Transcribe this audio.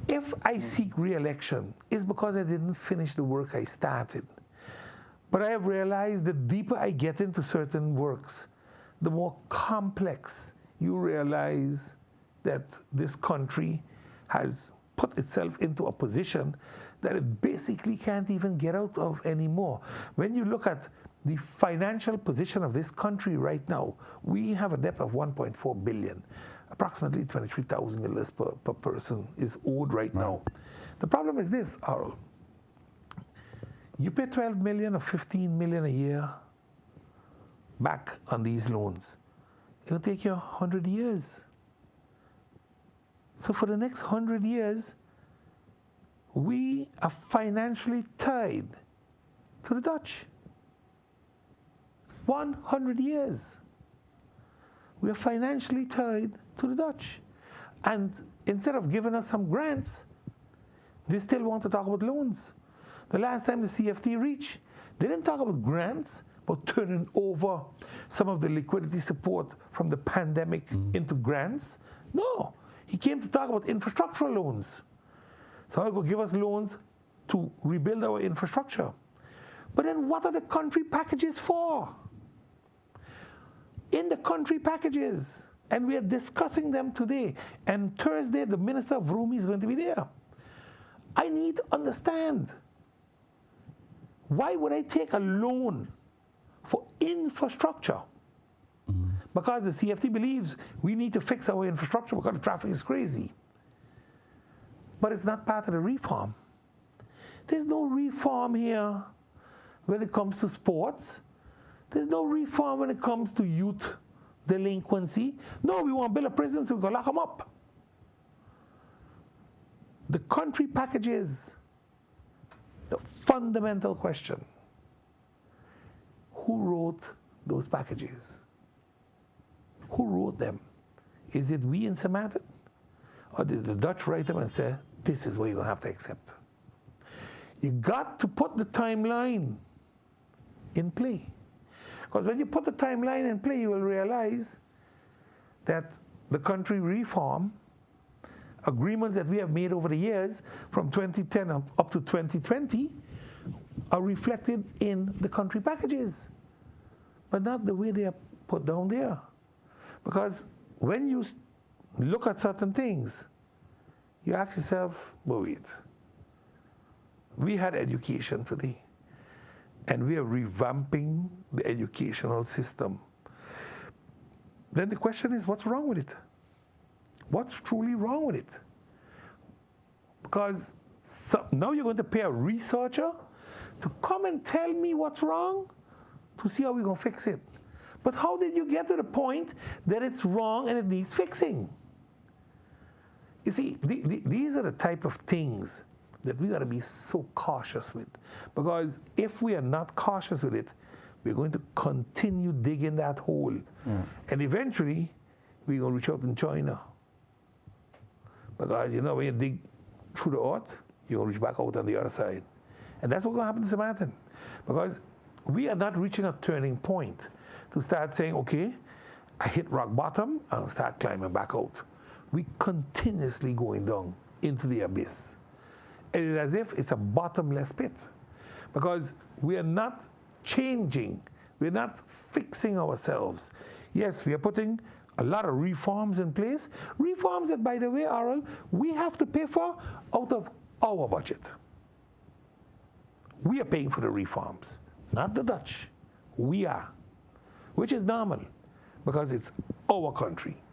If I seek re-election, it's because I didn't finish the work I started. But I have realized the deeper I get into certain works, the more complex you realize that this country has put itself into a position that it basically can't even get out of anymore. When you look at the financial position of this country right now, we have a debt of $1.4 billion. Approximately $23,000 per person is owed right now. The problem is this, Arul. You pay $12 million or $15 million a year back on these loans. It'll take you 100 years. So for the next 100 years, we are financially tied to the Dutch. 100 years. We are financially tied to the Dutch. And instead of giving us some grants, they still want to talk about loans. The last time the CFT reached, they didn't talk about grants, but turning over some of the liquidity support from the pandemic into grants. No, he came to talk about infrastructural loans. So he'll go give us loans to rebuild our infrastructure. But then what are the country packages for? In the country packages, and we are discussing them today, and Thursday the Minister of Rumi is going to be there. I need to understand, why would I take a loan for infrastructure? Because the CFT believes we need to fix our infrastructure because the traffic is crazy. But it's not part of the reform. There's no reform here when it comes to sports. There's no reform when it comes to youth delinquency. No, we want to build a prison so we can lock them up. The country packages, the fundamental question: who wrote those packages? Who wrote them? Is it we in Samatin? Or did the Dutch write them and say, this is what you're going to have to accept? You got to put the timeline in play. Because when you put the timeline in play, you will realize that the country reform agreements that we have made over the years from 2010 up to 2020 are reflected in the country packages, but not the way they are put down there. Because when you look at certain things, you ask yourself, well, wait, we had education today, and we are revamping the educational system. Then the question is, what's wrong with it? What's truly wrong with it? Because now you're going to pay a researcher to come and tell me what's wrong to see how we're going to fix it. But how did you get to the point that it's wrong and it needs fixing? You see, these are the type of things that we got to be so cautious with. Because if we are not cautious with it, we're going to continue digging that hole. And eventually, we're going to reach out in China. Because, you know, when you dig through the earth, you're going to reach back out on the other side. And that's what's going to happen to Samatin. Because we are not reaching a turning point to start saying, okay, I hit rock bottom, I'll start climbing back out. We continuously going down into the abyss. It is as if it's a bottomless pit. Because we are not changing, we're not fixing ourselves. Yes, we are putting a lot of reforms in place. Reforms that, by the way, Arul, we have to pay for out of our budget. We are paying for the reforms, not the Dutch. We are, which is normal because it's our country.